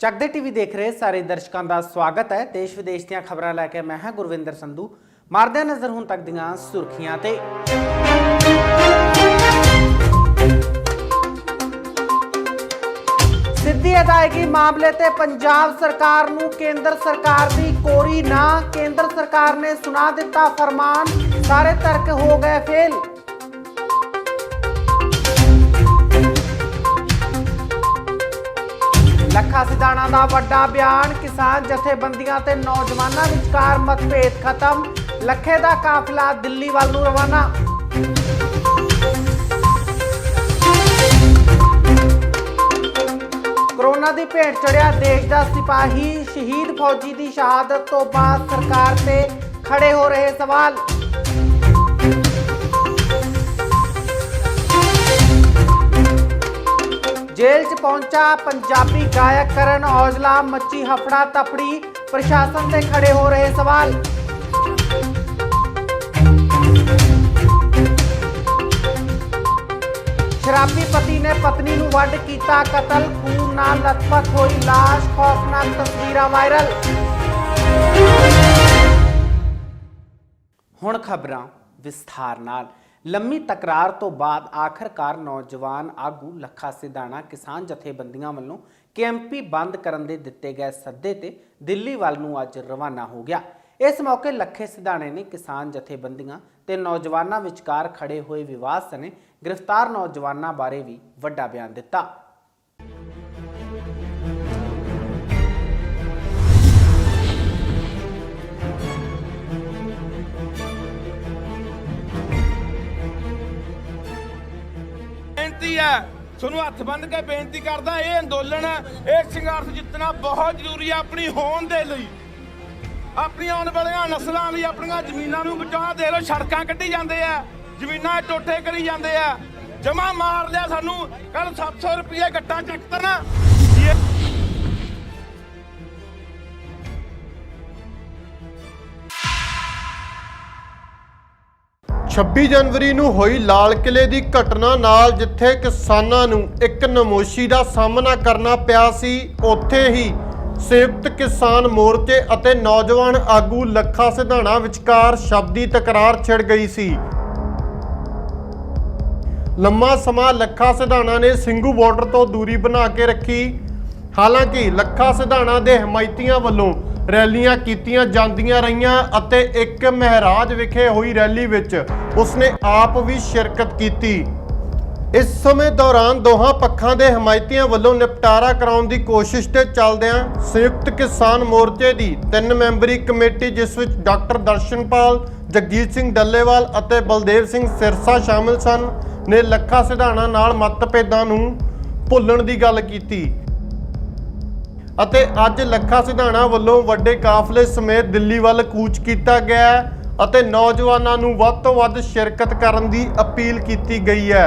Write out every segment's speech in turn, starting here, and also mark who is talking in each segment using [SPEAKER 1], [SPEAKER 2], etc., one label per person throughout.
[SPEAKER 1] ਚੱਕਦੇ ਟੀਵੀ ਦੇਖ ਰਹੇ ਸਾਰੇ ਦਰਸ਼ਕਾਂ ਦਾ ਸਵਾਗਤ ਹੈ। ਦੇਸ਼ ਵਿਦੇਸ਼ ਦੀਆਂ ਖਬਰਾਂ ਲੈ ਕੇ ਮੈਂ ਹਾਂ ਗੁਰਵਿੰਦਰ ਸੰਧੂ। ਮਾਰਦੇ ਨਜ਼ਰ ਹੁਣ ਤੱਕ ਦੀਆਂ ਸੁਰਖੀਆਂ ਤੇ। ਸਿੱਧੀ ਅਦਾਇਗੀ ਮਾਮਲੇ ਤੇ ਪੰਜਾਬ ਸਰਕਾਰ ਨੂੰ ਕੇਂਦਰ ਸਰਕਾਰ ਦੀ ਕੋਰੀ ਨਾ। ਕੇਂਦਰ ਸਰਕਾਰ ਨੇ ਸੁਣਾ ਦਿੱਤਾ ਫਰਮਾਨ, ਸਾਰੇ ਤਰਕ ਹੋ ਗਏ ਫੇਲ। ਲੱਖਾ ਸਿਧਾਣਾ ਦਾ ਵੱਡਾ ਬਿਆਨ, ਕਿਸਾਨ ਜਥੇਬੰਦੀਆਂ ਤੇ ਨੌਜਵਾਨਾਂ ਵਿਚਕਾਰ ਮਤਭੇਦ ਖਤਮ। ਲੱਖੇ ਦਾ ਕਾਫਲਾ ਦਿੱਲੀ ਵੱਲ ਨੂੰ ਰਵਾਨਾ। ਕੋਰੋਨਾ ਦੀ ਭੇਟ ਚੜਿਆ ਦੇਸ਼ ਦਾ ਸਿਪਾਹੀ, ਸ਼ਹੀਦ ਫੌਜੀ ਦੀ ਸ਼ਹਾਦਤ ਤੋਂ ਬਾਅਦ ਸਰਕਾਰ ਤੇ ਖੜੇ ਹੋ ਰਹੇ ਸਵਾਲ। जेल च पहुंचा पंजाबी गायक करण औजला, मची हफड़ा तफड़ी, प्रशासन से खड़े हो रहे सवाल। शराबी पति ने पत्नी नूं वड कीता कतल, खून नाल लथपथ होई लाश, खौफनाक तस्वीरां वायरल। हुण खबरां विस्तार नाल। लंबी तकरार तो बाद आखिरकार नौजवान आगू ਲੱਖਾ ਸਿਧਾਣਾ किसान जथेबंदियां ਵੱਲੋਂ कैंपी बंद ਕਰਨ ਦੇ ਦਿੱਤੇ ਗਏ ਸੱਦੇ ਤੇ ਦਿੱਲੀ ਵੱਲ ਨੂੰ ਅੱਜ ਰਵਾਨਾ ਹੋ ਗਿਆ। ਇਸ ਮੌਕੇ ਲੱਖੇ ਸਿਧਾਣੇ ਨੇ ਕਿਸਾਨ ਜਥੇਬੰਦੀਆਂ ਤੇ ਨੌਜਵਾਨਾਂ ਵਿਚਕਾਰ ਖੜੇ ਹੋਏ ਵਿਵਾਦ ਸਣੇ ਗ੍ਰਿਫਤਾਰ ਨੌਜਵਾਨਾਂ ਬਾਰੇ ਵੀ ਵੱਡਾ ਬਿਆਨ ਦਿੱਤਾ।
[SPEAKER 2] ਤੁਹਾਨੂੰ ਹੱਥ ਬੰਨ ਕੇ ਬੇਨਤੀ ਕਰਦਾ, ਇਹ ਅੰਦੋਲਨ ਇਹ ਸੰਘਰਸ਼ ਜਿੱਤਣਾ ਬਹੁਤ ਜ਼ਰੂਰੀ ਹੈ ਆਪਣੀ ਹੋਂਦ ਦੇ ਲਈ, ਆਪਣੀਆਂ ਆਉਣ ਵਾਲੀਆਂ ਨਸਲਾਂ ਲਈ, ਆਪਣੀਆਂ ਜ਼ਮੀਨਾਂ ਨੂੰ ਬਚਾ ਦੇ ਲੋ। ਸੜਕਾਂ ਕੱਢੀ ਜਾਂਦੇ ਆ, ਜ਼ਮੀਨਾਂ ਟੋਟੇ ਕਰੀ ਜਾਂਦੇ ਆ, ਜਮਾ ਮਾਰ ਲਿਆ ਸਾਨੂੰ। ਕੱਲ 700 ਰੁਪਏ ਗੱਟਾਂ ਚੱਕਤਾ ਨਾ।
[SPEAKER 3] 26 ਜਨਵਰੀ ਨੂੰ ਹੋਈ ਲਾਲ ਕਿਲੇ ਦੀ ਘਟਨਾ ਨਾਲ ਜਿੱਥੇ ਕਿਸਾਨਾਂ ਨੂੰ ਇੱਕ ਨਮੋਸ਼ੀ ਦਾ ਸਾਹਮਣਾ ਕਰਨਾ ਪਿਆ ਸੀ, ਉੱਥੇ ਹੀ ਸੰਯੁਕਤ ਕਿਸਾਨ ਮੋਰਚੇ ਅਤੇ ਨੌਜਵਾਨ ਆਗੂ ਲੱਖਾ ਸਿਧਾਣਾ ਵਿਚਕਾਰ ਸ਼ਬਦੀ ਤਕਰਾਰ ਛਿੜ ਗਈ ਸੀ। ਲੰਮਾ ਸਮਾਂ ਲੱਖਾ ਸਿਧਾਣਾ ਨੇ ਸਿੰਘੂ ਬਾਰਡਰ ਤੋਂ ਦੂਰੀ ਬਣਾ ਕੇ ਰੱਖੀ। ਹਾਲਾਂਕਿ ਲੱਖਾ ਸਿਧਾਣਾ ਦੇ ਹਮਾਇਤੀਆਂ ਵੱਲੋਂ ਰੈਲੀਆਂ ਕੀਤੀਆਂ ਜਾਂਦੀਆਂ ਰਹੀਆਂ ਅਤੇ ਇੱਕ ਮਹਿਰਾਜ ਵਿਖੇ ਹੋਈ ਰੈਲੀ ਵਿੱਚ ਉਸਨੇ ਆਪ ਵੀ ਸ਼ਿਰਕਤ ਕੀਤੀ। ਇਸ ਸਮੇਂ ਦੌਰਾਨ ਦੋਹਾਂ ਪੱਖਾਂ ਦੇ ਹਮਾਇਤੀਆਂ ਵੱਲੋਂ ਨਿਪਟਾਰਾ ਕਰਾਉਣ ਦੀ ਕੋਸ਼ਿਸ਼ ਤੇ ਚੱਲਦਿਆਂ ਸੰਯੁਕਤ ਕਿਸਾਨ ਮੋਰਚੇ ਦੀ 3 ਮੈਂਬਰੀ ਕਮੇਟੀ, ਜਿਸ ਵਿੱਚ ਡਾਕਟਰ ਦਰਸ਼ਨਪਾਲ, ਜਗਜੀਤ ਸਿੰਘ ਡੱਲੇਵਾਲ ਅਤੇ ਬਲਦੇਵ ਸਿੰਘ ਸਿਰਸਾ ਸ਼ਾਮਿਲ ਸਨ, ਨੇ ਲੱਖਾ ਸਿਧਾਣਾ ਨਾਲ ਮਤਭੇਦਾਂ ਨੂੰ ਭੁੱਲਣ ਦੀ ਗੱਲ ਕੀਤੀ ਅਤੇ ਅੱਜ ਲੱਖਾ ਸਿਧਾਣਾ ਵੱਲੋਂ ਵੱਡੇ ਕਾਫਲੇ ਸਮੇਤ ਦਿੱਲੀ ਵੱਲ ਕੂਚ ਕੀਤਾ ਗਿਆ ਅਤੇ ਨੌਜਵਾਨਾਂ ਨੂੰ ਵੱਧ ਤੋਂ ਵੱਧ ਸ਼ਿਰਕਤ ਕਰਨ ਦੀ ਅਪੀਲ ਕੀਤੀ ਗਈ ਹੈ।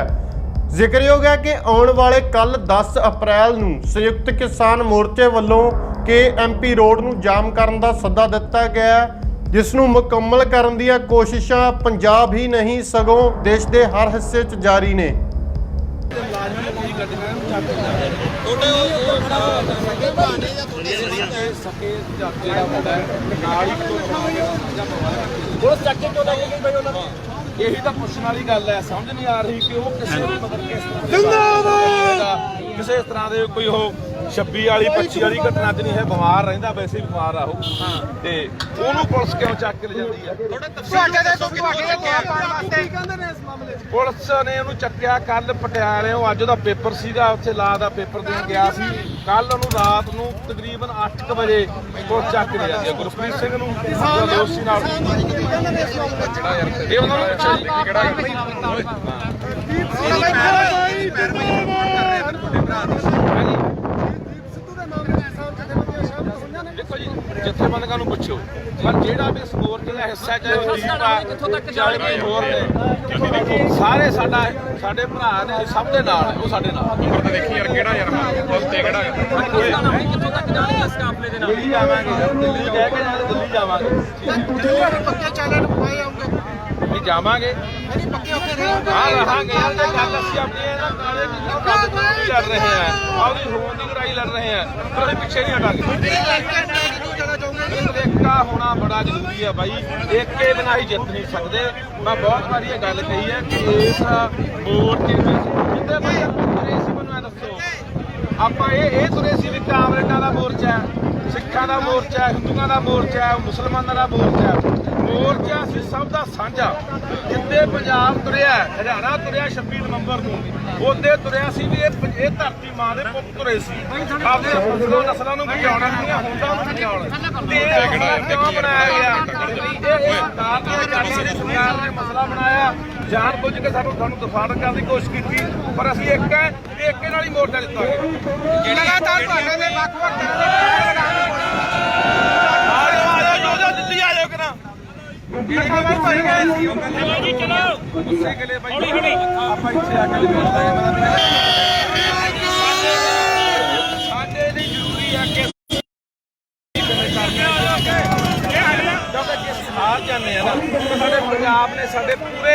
[SPEAKER 3] ਜ਼ਿਕਰਯੋਗ ਹੈ ਕਿ ਆਉਣ ਵਾਲੇ ਕੱਲ 10 ਅਪ੍ਰੈਲ ਨੂੰ ਸੰਯੁਕਤ ਕਿਸਾਨ ਮੋਰਚੇ ਵੱਲੋਂ KMP ਰੋਡ ਨੂੰ ਜਾਮ ਕਰਨ ਦਾ ਸੱਦਾ ਦਿੱਤਾ ਗਿਆ, ਜਿਸ ਨੂੰ ਮੁਕੰਮਲ ਕਰਨ ਦੀਆਂ ਕੋਸ਼ਿਸ਼ਾਂ ਪੰਜਾਬ ਹੀ ਨਹੀਂ ਸਗੋਂ ਦੇਸ਼ ਦੇ ਹਰ ਹਿੱਸੇ 'ਚ ਜਾਰੀ ਨੇ।
[SPEAKER 2] ਇਹੀ ਤਾਂ ਪੁੱਛਣ ਵਾਲੀ ਗੱਲ ਹੈ। ਸਮਝ ਨਹੀਂ ਆ ਰਹੀ ਕਿ ਉਹ ਕਿਸੇ ਕਿਸੇ ਤਰ੍ਹਾਂ ਦੇ ਕੋਈ ਉਹ 26 ਵਾਲੀ 25 ਵਾਲੀ ਘਟਨਾ 'ਚ ਨਹੀਂ ਹੈ। ਬਿਮਾਰ ਰਹਿੰਦਾ, ਵੈਸੇ ਬਿਮਾਰ ਆ ਉਹ, ਤੇ ਉਹਨੂੰ ਪੁਲਿਸ ਕਿਉਂ ਚੱਕ ਕੇ ਲਿਜਾਂਦੀ ਹੈ? ਪੁਲਿਸ ਨੇ ਉਹਨੂੰ ਚੱਕਿਆ ਕੱਲ ਪਟਿਆਲੇ। ਅੱਜ ਉਹਦਾ ਪੇਪਰ ਸੀਗਾ, ਉੱਥੇ ਲਾ ਦਾ ਪੇਪਰ ਦੇਣ ਗਿਆ ਸੀ। ਕੱਲ ਉਹਨੂੰ ਰਾਤ ਨੂੰ ਤਕਰੀਬਨ 8 ਵਜੇ ਪੁਲਿਸ ਚੱਕ ਕੇ ਲਿਜਾਂਦੀ ਹੈ। ਗੁਰਪ੍ਰੀਤ ਸਿੰਘ ਨੂੰ ਦੋਸ਼ੀ ਨਾਲ ਇਹ ਉਹਨਾਂ ਨੂੰ ਦੇਖੋ ਜੀ, ਜਥੇਬੰਦੀਆਂ ਨੂੰ ਪੁੱਛੋ, ਪਰ ਜਿਹੜਾ ਵੀ ਸਪੋਰਟ ਦਾ ਹਿੱਸਾ ਚਾਹੇ ਹੋਰ ਨੇ, ਸਾਰੇ ਸਾਡੇ ਭਰਾ ਨੇ, ਸਭ ਦੇ ਨਾਲ ਉਹ ਸਾਡੇ ਨਾਲ। ਨੰਬਰ ਤਾਂ ਦੇਖੀ ਯਾਰ, ਕਿਹੜਾ ਯਾਰ ਤੇ ਕਿਹੜਾ ਕਿੱਥੋਂ ਤੱਕ ਜਾਣਗੇ ਇਸ ਕਾਫਲੇ ਦੇ ਨਾਲ? ਦਿੱਲੀ ਜਾਵਾਂਗੇ, ਦਿੱਲੀ ਕਹਿ ਕੇ ਦਿੱਲੀ ਜਾਵਾਂਗੇ। ਪੱਕੇ ਚੈਨਲ ਪਾਏ ਆਉਂਗੇ। ਨਹੀਂ ਜਾਵਾਂਗੇ ਹਾਂ ਰਹਾਂਗੇ ਯਾਰ ਜੇ ਗੱਲ ਅਸੀਂ ਆਪਣੀ ਹੈ ਨਾ ਕਾਲੇ ਦੀ ਲੜ ਰਹੇ ਆ ਆਪਦੀ ਹੋਣ ਦੀ ਲੜਾਈ ਲੜ ਰਹੇ ਆ ਪਰ ਅਸੀਂ ਪਿੱਛੇ ਨਹੀਂ ਹਟਾਂਗੇ ਏਕਤਾ ਹੋਣਾ ਬੜਾ ਜ਼ਰੂਰੀ ਹੈ ਬਾਈ ਏਕੇ ਬਿਨਾਂ ਹੀ ਜਿੱਤ ਨਹੀਂ ਸਕਦੇ ਮੈਂ ਬਹੁਤ ਵਾਰੀ ਇਹ ਗੱਲ ਕਹੀ ਹੈ ਕਿ ਇਸ ਮੋਰਚੇ ਵਿੱਚ ਜਿੱਦੇ ਬੰਦੇ ਤੁਰੇ ਸੀ ਮੈਨੂੰ ਇਹ ਦੱਸੋ ਆਪਾਂ ਇਹ ਤੁਰੇ ਸੀ ਵੀ ਕਾਂਗਰਸਾਂ ਦਾ ਮੋਰਚਾ ਹੈ ਸਿੱਖਾਂ ਦਾ ਮੋਰਚਾ ਹੈ ਹਿੰਦੂਆਂ ਦਾ ਮੋਰਚਾ ਹੈ ਮੁਸਲਮਾਨਾਂ ਦਾ ਮੋਰਚਾ ਮੋਰਚਾ ਸੀ ਸਭ ਦਾ ਸਾਂਝਾ ਜਿੱਦੇ ਪੰਜਾਬ ਤੁਰਿਆ ਹਰਿਆਣਾ ਤੁਰਿਆ 26 ਨਵੰਬਰ ਨੂੰ ਉਹਦੇ ਤੁਰਿਆ ਸੀ ਵੀ ਇਹ ਧਰਤੀ ਮਾਂ ਦੇ ਪੁੱਤ ਤੁਰੇ ਸੀ ਆਪਦੇ ਫਸਲਾਂ ਨਸਲਾਂ ਨੂੰ ਬਚਾਉਣਾ ਨਹੀਂ ਹੁੰਦਾ ਉਹਨੂੰ ਬਚਾਉਣਾ ਤੇ ਇਹ ਕਿਉਂ ਬਣਾਇਆ ਗਿਆ ਇਹ ਸਰਕਾਰ ਨੇ ਮਸਲਾ ਬਣਾਇਆ ਜਾਣ ਬੁੱਝ ਕੇ ਸਾਨੂੰ ਦਫਾੜ ਕਰਨ ਦੀ ਕੋਸ਼ਿਸ਼ ਕੀਤੀ ਪਰ ਅਸੀਂ ਏਕੇ ਨਾਲ ਹੀ ਮੋਰਚਾ ਦਿੱਤਾ ਲਗਾਤਾਰ ਤੁਹਾਡੇ ਦੇ ਵੱਖ-ਵੱਖ ਆਜੋ ਦਿੱਲੀ ਆਜੋ ਕਿਨਾ ਗੁੱਸੇ ਗਲੇ ਬਾਈ ਆਪਾਂ ਇੱਥੇ ਆ ਕੇ ਸਾਡੇ ਲਈ ਜ਼ਰੂਰੀ ਹੈ ਕਿ ਹਾਰ ਜਾਂਦੇ ਆ ਨਾ ਸਾਡੇ ਪੰਜਾਬ ਨੇ ਸਾਡੇ ਪੂਰੇ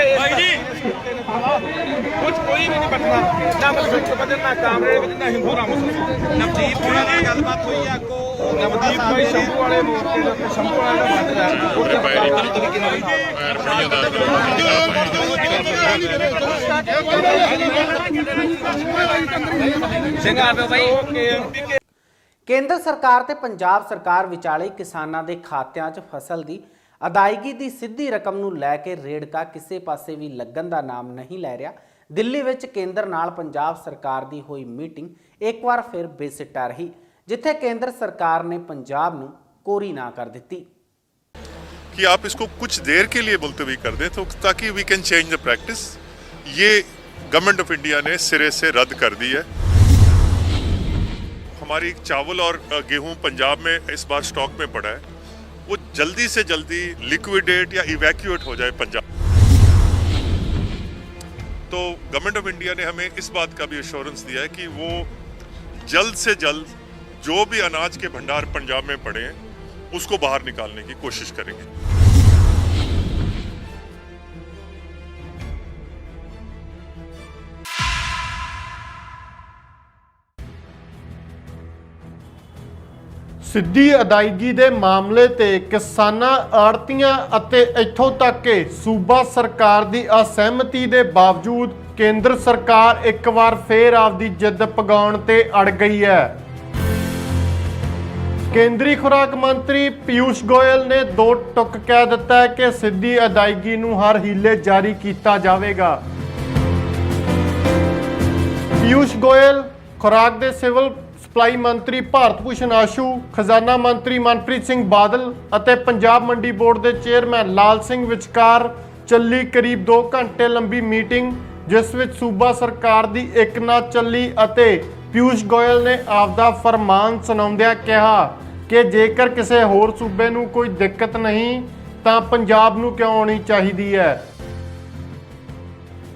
[SPEAKER 2] ਕੁਝ ਕੋਈ ਵੀ ਨਹੀਂ ਬਚਣਾ ਨਾ ਮੁਸਲਿਮ ਬਚਣ ਨਾ ਕਾਂਗਰਸ ਵਿੱਚ ਨਾ ਹਿੰਦੂ ਨਾ ਮੁਸਲਮਾਨ ਨਵਦੀਪ ਹੋਣਾ ਨਾਲ ਗੱਲਬਾਤ ਹੋਈ ਆ ਕੋ ਨਵਦੀਪ ਭਾਈ ਸ਼ੰਭੂ ਵਾਲੇ ਮੋਰਚੇ ਦੇ ਉੱਤੇ ਸ਼ੰਭੂ ਵਾਲੇ ਦਾ ਬੰਦ ਰਿਹਾ ਉਹਦੇ ਬਾਰੇ ਤਰੀਕੇ ਨਾਲ ਸਿੰਘਾਂ ਦੇ ਬਾਈ
[SPEAKER 1] ਕੇਂਦਰ ਸਰਕਾਰ ਤੇ ਪੰਜਾਬ ਸਰਕਾਰ ਵਿਚਾਲੇ ਕਿਸਾਨਾਂ ਦੇ ਖਾਤਿਆਂ 'ਚ ਫਸਲ ਦੀ ਅਦਾਇਗੀ ਦੀ ਸਿੱਧੀ ਰਕਮ ਨੂੰ ਲੈ ਕੇ ਰੇੜਕਾ ਕਿਸੇ ਪਾਸੇ ਵੀ ਲੱਗਣ ਦਾ ਨਾਮ ਨਹੀਂ ਲੈ ਰਿਹਾ। ਦਿੱਲੀ ਵਿੱਚ ਕੇਂਦਰ ਨਾਲ ਪੰਜਾਬ ਸਰਕਾਰ ਦੀ ਹੋਈ ਮੀਟਿੰਗ ਇੱਕ ਵਾਰ ਫਿਰ ਬੇਸਿੱਟਾ ਰਹੀ, ਜਿੱਥੇ ਕੇਂਦਰ सरकार ने पंजाब ਨੂੰ कोरी ना कर दी
[SPEAKER 4] कि आप इसको कुछ देर के लिए मुलतवी कर दें तो ताकि we can change the practice. ये गवर्नमेंट ऑफ इंडिया ने सिरे से रद्द कर दी है। हमारी चावल और गेहूं पंजाब में इस बार स्टॉक में पड़ा है, वो जल्दी से जल्दी लिक्विडेट या इवैक्यूएट हो जाए पंजाब। तो गवर्नमेंट ऑफ इंडिया ने हमें इस बात का भी एश्योरेंस दिया है कि वो जल्द से जल्द जो भी अनाज के भंडार पंजाब में पड़े हैं उसको बाहर निकालने की कोशिश करेंगे।
[SPEAKER 3] ਸਿੱਧੀ ਅਦਾਇਗੀ ਦੇ ਮਾਮਲੇ ਤੇ ਕਿਸਾਨਾਂ ਆੜਤੀਆਂ ਅਤੇ ਇੱਥੋਂ ਤੱਕ ਕਿ ਸੂਬਾ ਸਰਕਾਰ ਦੀ ਅਸਹਿਮਤੀ ਦੇ ਬਾਵਜੂਦ ਕੇਂਦਰ ਸਰਕਾਰ ਇੱਕ ਵਾਰ ਫੇਰ ਆਪਦੀ ਜਿੱਦ ਪਗਾਉਣ ਤੇ ਅੜ ਗਈ ਹੈ। ਕੇਂਦਰੀ ਖੁਰਾਕ ਮੰਤਰੀ ਪੀਯੂਸ਼ ਗੋਇਲ ਨੇ ਦੋ ਟੁਕ ਕਹਿ ਦਿੱਤਾ ਹੈ ਕਿ ਸਿੱਧੀ ਅਦਾਇਗੀ ਨੂੰ ਹਰ ਹੀਲੇ ਜਾਰੀ ਕੀਤਾ ਜਾਵੇਗਾ। ਪੀਯੂਸ਼ ਗੋਇਲ ਖੁਰਾਕ ਦੇ ਸਿਵਲ ਸਪਲਾਈ ਮੰਤਰੀ ਭਾਰਤ ਭੂਸ਼ਣ ਆਸ਼ੂ, ਖਜ਼ਾਨਾ ਮੰਤਰੀ ਮਨਪ੍ਰੀਤ ਸਿੰਘ ਬਾਦਲ ਅਤੇ ਪੰਜਾਬ ਮੰਡੀ ਬੋਰਡ ਦੇ ਚੇਅਰਮੈਨ ਲਾਲ ਸਿੰਘ ਵਿਚਕਾਰ ਚੱਲੀ ਕਰੀਬ 2 ਘੰਟੇ ਲੰਬੀ ਮੀਟਿੰਗ, ਜਿਸ ਵਿੱਚ ਸੂਬਾ ਸਰਕਾਰ ਦੀ ਇੱਕ ਨਾ ਚੱਲੀ ਅਤੇ ਪੀਯੂਸ਼ ਗੋਇਲ ਨੇ ਆਪਦਾ ਫਰਮਾਨ ਸੁਣਾਉਂਦਿਆਂ ਕਿਹਾ ਕਿ ਜੇਕਰ ਕਿਸੇ ਹੋਰ ਸੂਬੇ ਨੂੰ ਕੋਈ ਦਿੱਕਤ ਨਹੀਂ ਤਾਂ ਪੰਜਾਬ ਨੂੰ ਕਿਉਂ ਆਉਣੀ ਚਾਹੀਦੀ ਹੈ।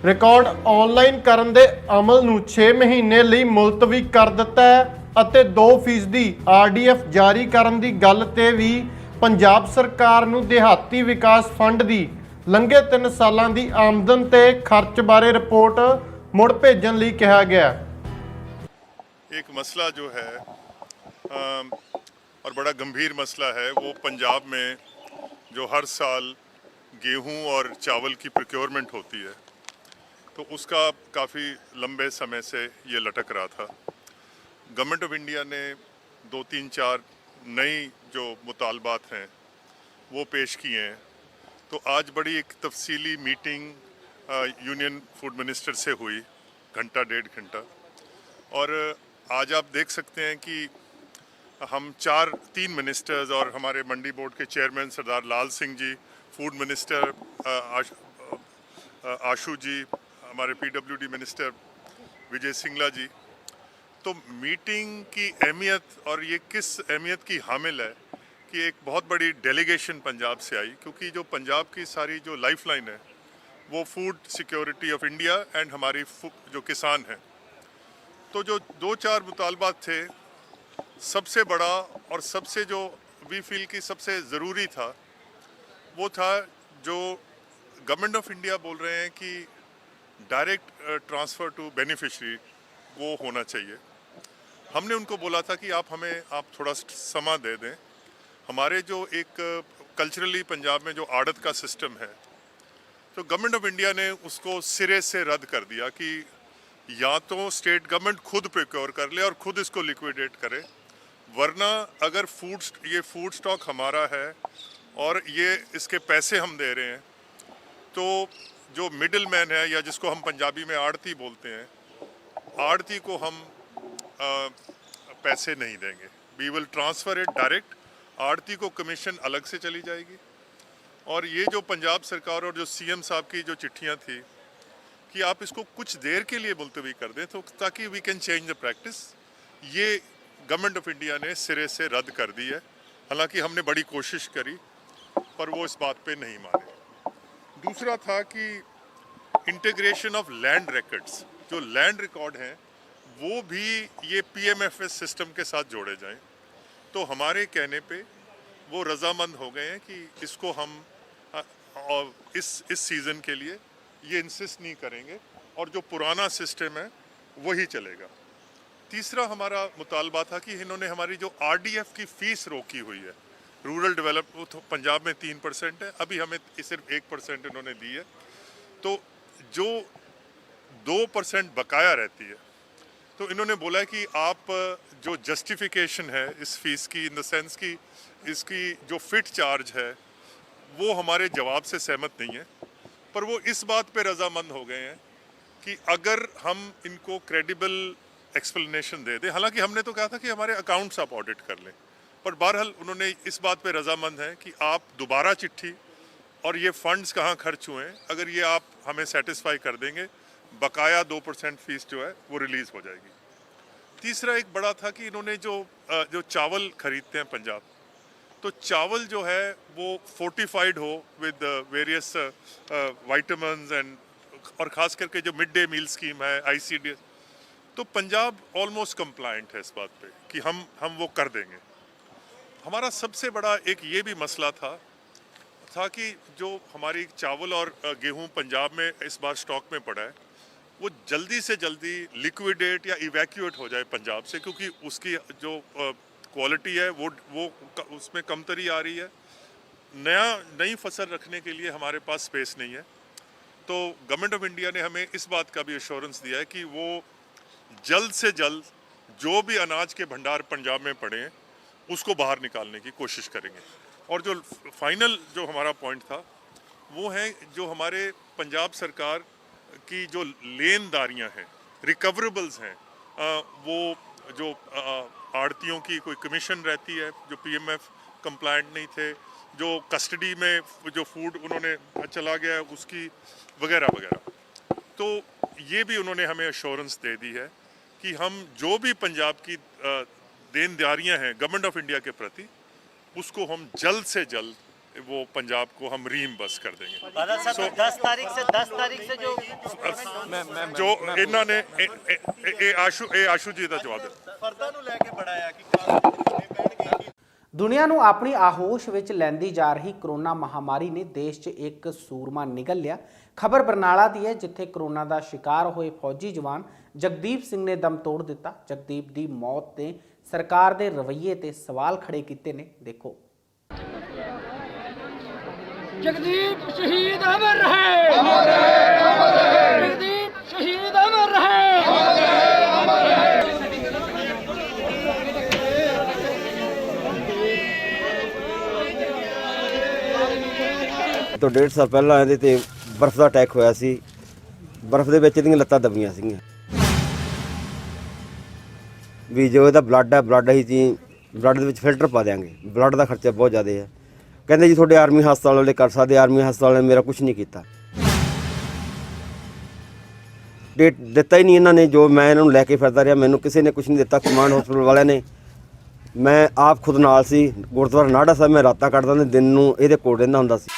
[SPEAKER 3] ਰਿਕਾਰਡ ਆਨਲਾਈਨ ਕਰਨ ਦੇ ਅਮਲ ਨੂੰ 6 ਮਹੀਨੇ ਲਈ ਮੁਲਤਵੀ ਕਰ ਦਿੱਤਾ ਹੈ ਅਤੇ 2% RDF ਜਾਰੀ ਕਰਨ ਦੀ ਗੱਲ ਤੇ ਵੀ ਪੰਜਾਬ ਸਰਕਾਰ ਨੂੰ ਦਿਹਾਤੀ ਵਿਕਾਸ ਫੰਡ ਦੀ ਲੰਘੇ 3 ਸਾਲਾਂ ਦੀ ਆਮਦਨ ਤੇ ਖਰਚ ਬਾਰੇ ਰਿਪੋर्ट ਮੁੜ ਭੇਜਣ ਲਈ ਕਿਹਾ ਗਿਆ।
[SPEAKER 4] एक मसला जो है और बड़ा गंभीर मसला है, वो पंजाब में जो हर साल गेहूं और चावल की प्रोक्योरमेंट होती है तो उसका काफ़ी लंबे समय से ये लटक रहा था। गवर्नमेंट ऑफ इंडिया ने 2-3-4 नई जो मुतालबात हैं वो पेश किए हैं। तो आज बड़ी एक तफसीली मीटिंग यूनियन फूड मिनिस्टर से हुई, घंटा 1.5 घंटा, और आज आप देख सकते हैं कि हम 3 मिनिस्टर्स और हमारे मंडी बोर्ड के चेयरमैन सरदार लाल सिंह जी, फूड मिनिस्टर आशू जी, हमारे PWD मिनिस्टर विजय सिंगला जी, तो मीटिंग की अहमियत और ये किस अहमियत की हामिल है कि एक बहुत बड़ी डेलीगेशन पंजाब से आई, क्योंकि जो पंजाब की सारी जो लाइफलाइन है वो food security of India and हमारी जो किसान हैं, तो जो 2-4 मुतालबात थे, सबसे बड़ा और सबसे जो वी फील की सबसे ज़रूरी था वो था जो गवर्नमेंट ऑफ इंडिया बोल रहे हैं कि डायरेक्ट ट्रांसफ़र टू बेनिफिशरी वो होना चाहिए। हमने उनको बोला था कि आप थोड़ा समय दे दें। हमारे जो एक कल्चरली पंजाब में जो आड़त का सिस्टम है, तो गवर्नमेंट ऑफ इंडिया ने उसको सिरे से रद्द कर दिया कि या तो स्टेट गवर्नमेंट खुद प्रोक्योर कर ले और खुद इसको लिक्विडेट करे, वरना अगर फूड स्टॉक हमारा है और ये इसके पैसे हम दे रहे हैं, तो जो मिडिल मैन है या जिसको हम पंजाबी में आड़ती बोलते हैं, आड़ती को हम पैसे नहीं देंगे। We will transfer it direct. आड़ती को कमीशन अलग से चली जाएगी। और ये जो पंजाब सरकार और जो सीएम साहब की जो चिट्ठियां थी कि आप इसको कुछ देर के लिए मुलतवी कर दें तो ताकि we can change the practice, ये गवर्नमेंट ऑफ इंडिया ने सिरे से रद्द कर दी है। हालांकि हमने बड़ी कोशिश करी पर वो इस बात पे नहीं माने। दूसरा था कि इंटीग्रेशन ऑफ लैंड रिकॉर्ड्स, जो लैंड रिकॉर्ड हैं वो भी ये पीएमएफएस सिस्टम के साथ जोड़े जाएं। तो हमारे कहने पे वो रजामंद हो गए हैं कि इसको हम और इस सीज़न के लिए ये इंसिस्ट नहीं करेंगे और जो पुराना सिस्टम है वही चलेगा। तीसरा हमारा मुतालबा था कि इन्होंने हमारी जो आरडीएफ की फ़ीस रोकी हुई है, रूरल डेवलप तो पंजाब में 3% है, अभी हमें सिर्फ 1% इन्होंने दी है, तो जो 2% बकाया रहती है, तो इन्होंने बोला है कि आप जो जस्टिफिकेशन है इस फीस की, इन द सेंस कि इसकी जो फिट चार्ज है वो हमारे जवाब से सहमत नहीं है, पर वो इस बात पे रजामंद हो गए हैं कि अगर हम इनको क्रेडिबल एक्सप्लेनेशन दे दें। हालांकि हमने तो कहा था कि हमारे अकाउंट्स आप ऑडिट कर लें, पर बहरहाल उन्होंने इस बात पे रजामंद है कि आप दोबारा चिट्ठी और ये फंड्स कहाँ खर्च हुए हैं, अगर ये आप हमें सेटिस्फाई कर देंगे, बकाया 2% फीस जो है वो रिलीज़ हो जाएगी। तीसरा एक बड़ा था कि इन्होंने जो चावल खरीदते हैं पंजाब, तो चावल जो है वो फोर्टिफाइड हो विद वेरियस विटामिन्स एंड, और ख़ास करके जो मिड डे मील स्कीम है ICDS, तो पंजाब ऑलमोस्ट कंप्लायंट है इस बात पे कि हम वो कर देंगे। हमारा सबसे बड़ा एक ये भी मसला था कि जो हमारी चावल और गेहूं पंजाब में इस बार स्टॉक में पड़ा है वो जल्दी से जल्दी लिक्विडेट या इवैक्यूएट हो जाए पंजाब से, क्योंकि उसकी जो क्वालिटी है वो उसमें कमतरी आ रही है। नई फसल रखने के लिए हमारे पास स्पेस नहीं है। तो गवर्नमेंट ऑफ इंडिया ने हमें इस बात का भी एश्योरेंस दिया है कि वो जल्द से जल्द जो भी अनाज के भंडार पंजाब में पड़े हैं उसको बाहर निकालने की कोशिश करेंगे। और जो फाइनल जो हमारा पॉइंट था वो है जो हमारे पंजाब सरकार की जो लेनदारियां हैं, रिकवरेबल्स हैं, वो जो आड़तियों की कोई कमीशन रहती है जो पीएमएफ कंप्लायंट नहीं थे, जो कस्टडी में जो फूड उन्होंने चला गया है उसकी वगैरह वगैरह, तो ये भी उन्होंने हमें एश्योरेंस दे दी है कि हम जो भी पंजाब की देनदारियां हैं गवर्नमेंट ऑफ इंडिया के प्रति, उसको हम जल्द से जल्द वो पंजाब को हम रीइंबर्स कर देंगे।
[SPEAKER 5] 10 तारीख से
[SPEAKER 4] जो इन्होंने आशु जी का जवाब
[SPEAKER 1] ਦੁਨੀਆ ਨੂੰ ਆਪਣੀ ਆਹੋਸ਼ ਵਿੱਚ ਲੈਂਦੀ ਜਾ ਰਹੀ ਕਰੋਨਾ ਮਹਾਮਾਰੀ ਨੇ ਦੇਸ਼ 'ਚ ਇੱਕ ਸੂਰਮਾ ਨਿਗਲ ਲਿਆ। ਖਬਰ ਬਰਨਾਲਾ ਦੀ ਹੈ, ਜਿੱਥੇ ਕਰੋਨਾ ਦਾ ਸ਼ਿਕਾਰ ਹੋਏ ਫੌਜੀ ਜਵਾਨ ਜਗਦੀਪ ਸਿੰਘ ਨੇ ਦਮ ਤੋੜ ਦਿੱਤਾ। ਜਗਦੀਪ ਦੀ ਮੌਤ ਤੇ ਸਰਕਾਰ ਦੇ ਰਵੱਈਏ ਤੇ ਸਵਾਲ ਖੜੇ ਕੀਤੇ ਨੇ। ਦੇਖੋ।
[SPEAKER 6] जगदीप शहीद अमर रहे, अमर रहे, अमर रहे। जगदीप शहीद अमर रहे, अमर रहे, अमर रहे।
[SPEAKER 7] तो 1.5 साल पहला ਇਹਦੇ ਤੇ ਬਰਫ਼ ਦਾ ਅਟੈਕ ਹੋਇਆ ਸੀ। ਬਰਫ਼ ਦੇ ਵਿੱਚ ਇਹਦੀਆਂ ਲੱਤਾਂ ਦਬੀਆਂ ਸੀਗੀਆਂ ਵੀ ਜੋ ਇਹਦਾ ਬਲੱਡ ਹੈ, ਬਲੱਡ ਹੀ ਜੀ ਬਲੱਡ ਦੇ ਵਿੱਚ ਫਿਲਟਰ ਪਾ ਦਿਆਂਗੇ, ਬਲੱਡ ਦਾ ਖਰਚਾ ਬਹੁਤ ਜ਼ਿਆਦਾ ਹੈ। ਕਹਿੰਦੇ ਜੀ ਤੁਹਾਡੇ ਆਰਮੀ ਹਸਪਤਾਲ ਵਾਲੇ ਕਰ ਸਕਦੇ। ਆਰਮੀ ਹਸਪਤਾਲ ਨੇ ਮੇਰਾ ਕੁਝ ਨਹੀਂ ਕੀਤਾ, ਡੇਟ ਦਿੱਤਾ ਹੀ ਨਹੀਂ ਇਹਨਾਂ ਨੇ। ਜੋ ਮੈਂ ਇਹਨਾਂ ਨੂੰ ਲੈ ਕੇ ਫਿਰਦਾ ਰਿਹਾ, ਮੈਨੂੰ ਕਿਸੇ ਨੇ ਕੁਝ ਨਹੀਂ ਦਿੱਤਾ। ਕਮਾਂਡ ਹਸਪਤਾਲ ਵਾਲਿਆਂ ਨੇ, ਮੈਂ ਆਪ ਖੁਦ ਨਾਲ ਸੀ ਗੁਰਦੁਆਰਾ ਨਾਢਾ ਸਾਹਿਬ, ਮੈਂ ਰਾਤਾਂ ਕੱਢਦਾ ਤੇ ਦਿਨ ਨੂੰ ਇਹਦੇ ਕੋਲ ਰਹਿੰਦਾ ਹੁੰਦਾ ਸੀ।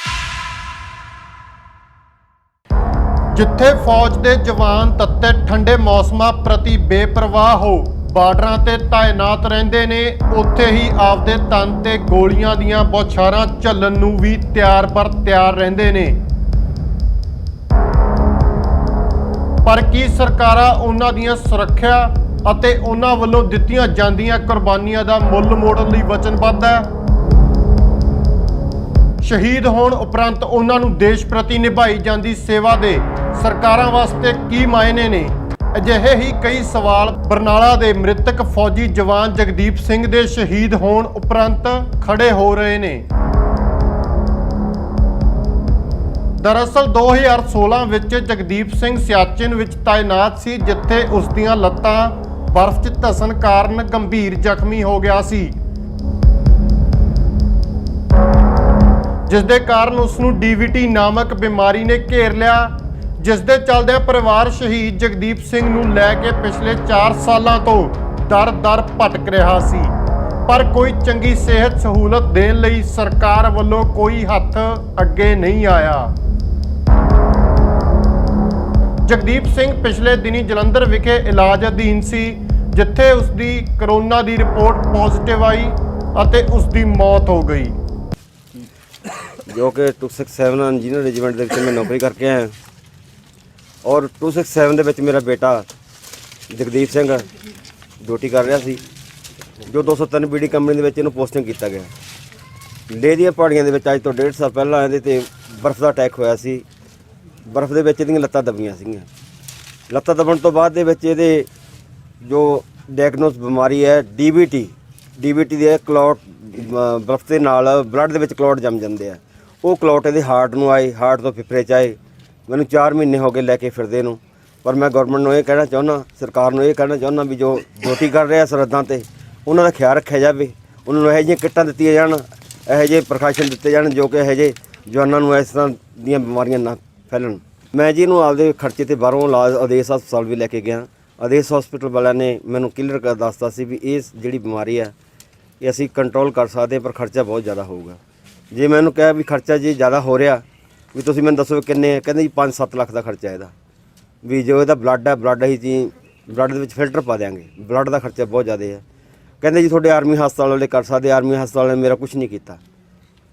[SPEAKER 3] ਜਿੱਥੇ ਫੌਜ ਦੇ ਜਵਾਨ ਤੱਤੇ ਠੰਡੇ ਮੌਸਮਾਂ ਪ੍ਰਤੀ ਬੇਪਰਵਾਹ ਹੋ ਬਾਰਡਰਾਂ ਤੇ ਤਾਇਨਾਤ ਰਹਿੰਦੇ ਨੇ, ਉੱਥੇ ਹੀ ਆਪਦੇ ਤਨ ਤੇ ਗੋਲੀਆਂ ਦੀਆਂ ਬੌਛਾਰਾਂ ਝੱਲਣ ਨੂੰ ਵੀ ਤਿਆਰ ਬਰ ਤਿਆਰ ਰਹਿੰਦੇ ਨੇ। ਪਰ ਕੀ ਸਰਕਾਰਾਂ ਉਹਨਾਂ ਦੀਆਂ ਸੁਰੱਖਿਆ ਅਤੇ ਉਹਨਾਂ ਵੱਲੋਂ ਦਿੱਤੀਆਂ ਜਾਂਦੀਆਂ ਕੁਰਬਾਨੀਆਂ ਦਾ ਮੁੱਲ ਮੋੜਨ ਲਈ ਵਚਨਬੱਧ ਹੈ? ਸ਼ਹੀਦ ਹੋਣ ਉਪਰੰਤ ਉਹਨਾਂ ਨੂੰ ਦੇਸ਼ ਪ੍ਰਤੀ ਨਿਭਾਈ ਜਾਂਦੀ ਸੇਵਾ ਦੇ ਸਰਕਾਰਾਂ ਵਾਸਤੇ ਕੀ ਮਾਇਨੇ ਨੇ? ਅਜਿਹੇ ਹੀ ਕਈ ਸਵਾਲ ਬਰਨਾਲਾ ਦੇ ਮ੍ਰਿਤਕ ਫੌਜੀ ਜਵਾਨ ਜਗਦੀਪ ਸਿੰਘ ਦੇ ਸ਼ਹੀਦ ਹੋਣ ਉਪਰੰਤ ਖੜੇ ਹੋ ਰਹੇ ਨੇ। ਦਰਅਸਲ 2016 ਵਿੱਚ ਜਗਦੀਪ ਸਿੰਘ ਸਿਆਚਿਨ ਵਿੱਚ ਤਾਇਨਾਤ ਸੀ, ਜਿੱਥੇ ਉਸ ਦੀਆਂ ਲੱਤਾਂ ਬਰਫ਼ 'ਚ ਧਸਣ ਕਾਰਨ ਗੰਭੀਰ ਜ਼ਖਮੀ ਹੋ ਗਿਆ ਸੀ, ਜਿਸ ਦੇ ਕਾਰਨ ਉਸ ਨੂੰ ਡੀਵੀਟੀ ਨਾਮਕ ਬਿਮਾਰੀ ਨੇ ਘੇਰ ਲਿਆ, ਜਿਸ ਦੇ ਚੱਲਦਿਆਂ ਪਰਿਵਾਰ ਸ਼ਹੀਦ ਜਗਦੀਪ ਸਿੰਘ ਨੂੰ ਲੈ ਕੇ ਪਿਛਲੇ 4 ਸਾਲਾਂ ਤੋਂ ਦਰ-ਦਰ ਭਟਕ ਰਿਹਾ ਸੀ। ਪਰ ਕੋਈ ਚੰਗੀ ਸਿਹਤ ਸਹੂਲਤ ਦੇਣ ਲਈ ਸਰਕਾਰ ਵੱਲੋਂ ਕੋਈ ਹੱਥ ਅੱਗੇ ਨਹੀਂ ਆਇਆ। ਜਗਦੀਪ ਸਿੰਘ ਪਿਛਲੇ ਦਿਨੀ ਜਲੰਧਰ ਵਿਖੇ ਇਲਾਜ ਅਧੀਨ ਸੀ, ਜਿੱਥੇ ਉਸ ਦੀ ਕਰੋਨਾ ਦੀ ਰਿਪੋਰਟ ਪੋਜ਼ਿਟਿਵ ਆਈ ਅਤੇ ਉਸ ਦੀ ਮੌਤ ਹੋ ਗਈ।
[SPEAKER 7] ਜੋ ਕਿ 267 ਇੰਜੀਨੀਅਰ ਰੈਜੀਮੈਂਟ ਦੇ ਵਿੱਚ ਮੈਂ ਨੌਕਰੀ ਕਰਕੇ ਆਇਆ ਔਰ 267 ਦੇ ਵਿੱਚ ਮੇਰਾ ਬੇਟਾ ਜਗਦੀਪ ਸਿੰਘ ਡਿਊਟੀ ਕਰ ਰਿਹਾ ਸੀ, ਜੋ 203 ਬੀਡੀ ਕੰਪਨੀ ਦੇ ਵਿੱਚ ਇਹਨੂੰ ਪੋਸਟਿੰਗ ਕੀਤਾ ਗਿਆ। ਲੇਹ ਦੀਆਂ ਪਹਾੜੀਆਂ ਦੇ ਵਿੱਚ ਅੱਜ ਤੋਂ 1.5 ਸਾਲ ਪਹਿਲਾਂ ਇਹਦੇ ਤੇ ਬਰਫ਼ ਦਾ ਅਟੈਕ ਹੋਇਆ ਸੀ। ਬਰਫ਼ ਦੇ ਵਿੱਚ ਇਹਦੀਆਂ ਲੱਤਾਂ ਦਬੀਆਂ ਸੀਗੀਆਂ। ਲੱਤਾਂ ਦਬਣ ਤੋਂ ਬਾਅਦ ਦੇ ਵਿੱਚ ਇਹਦੇ ਜੋ ਡਾਇਗਨੋਸ ਬਿਮਾਰੀ ਹੈ ਡੀਬੀਟੀ ਦੇ ਕਲੌਟ, ਬਰਫ਼ ਦੇ ਨਾਲ ਬਲੱਡ ਦੇ ਵਿੱਚ ਕਲੌਟ ਜੰਮ ਜਾਂਦੇ ਆ। ਉਹ ਕਲੌਟ ਇਹਦੇ ਹਾਰਟ ਨੂੰ ਆਏ, ਹਾਰਟ ਤੋਂ ਫੇਫੜੇ 'ਚ ਆਏ। ਮੈਨੂੰ 4 ਮਹੀਨੇ ਹੋ ਗਏ ਲੈ ਕੇ ਫਿਰਦੇ ਨੂੰ। ਪਰ ਮੈਂ ਗਵਰਨਮੈਂਟ ਨੂੰ ਇਹ ਕਹਿਣਾ ਚਾਹੁੰਦਾ, ਸਰਕਾਰ ਨੂੰ ਇਹ ਕਹਿਣਾ ਚਾਹੁੰਦਾ ਵੀ ਜੋ ਡਿਊਟੀ ਕਰ ਰਿਹਾ ਸਰਹੱਦਾਂ 'ਤੇ ਉਹਨਾਂ ਦਾ ਖਿਆਲ ਰੱਖਿਆ ਜਾਵੇ। ਉਹਨਾਂ ਨੂੰ ਇਹੋ ਜਿਹੀਆਂ ਕਿੱਟਾਂ ਦਿੱਤੀਆਂ ਜਾਣ, ਇਹੋ ਜਿਹੇ ਪ੍ਰੀਕਾਸ਼ਨ ਦਿੱਤੇ ਜਾਣ ਜੋ ਕਿ ਇਹੋ ਜਿਹੇ ਜਵਾਨਾਂ ਨੂੰ ਇਸ ਤਰ੍ਹਾਂ ਦੀਆਂ ਬਿਮਾਰੀਆਂ ਨਾ ਫੈਲਣ। ਮੈਂ ਜੀ ਇਹਨੂੰ ਆਪਦੇ ਖਰਚੇ ਤੇ ਬਾਹਰੋਂ ਇਲਾਜ ਆਦੇਸ਼ ਹਸਪਤਾਲ ਵੀ ਲੈ ਕੇ ਗਿਆ। ਆਦੇਸ਼ ਹਸਪੀਟਲ ਵਾਲਿਆਂ ਨੇ ਮੈਨੂੰ ਕਲੀਅਰ ਕਰ ਦੱਸਤਾ ਸੀ ਵੀ ਇਹ ਜਿਹੜੀ ਬਿਮਾਰੀ ਆ ਇਹ ਅਸੀਂ ਕੰਟਰੋਲ ਕਰ ਸਕਦੇ ਪਰ ਖਰਚਾ ਬਹੁਤ ਜ਼ਿਆਦਾ ਹੋਊਗਾ। ਜੇ ਮੈਂ ਉਹਨੂੰ ਕਿਹਾ ਵੀ ਖਰਚਾ ਜੀ ਜ਼ਿਆਦਾ ਹੋ ਰਿਹਾ ਵੀ ਤੁਸੀਂ ਮੈਨੂੰ ਦੱਸੋ ਕਿੰਨੇ, ਕਹਿੰਦੇ ਜੀ 5-7 ਲੱਖ ਦਾ ਖਰਚਾ ਇਹਦਾ, ਵੀ ਜੋ ਇਹਦਾ ਬਲੱਡ ਹੈ ਬਲੱਡ ਅਸੀਂ ਜੀ ਬਲੱਡ ਦੇ ਵਿੱਚ ਫਿਲਟਰ ਪਾ ਦਿਆਂਗੇ, ਬਲੱਡ ਦਾ ਖਰਚਾ ਬਹੁਤ ਜ਼ਿਆਦਾ ਹੈ। ਕਹਿੰਦੇ ਜੀ ਤੁਹਾਡੇ ਆਰਮੀ ਹਸਪਤਾਲ ਵਾਲੇ ਕਰ ਸਕਦੇ। ਆਰਮੀ ਹਸਪਤਾਲ ਨੇ ਮੇਰਾ ਕੁਝ ਨਹੀਂ ਕੀਤਾ।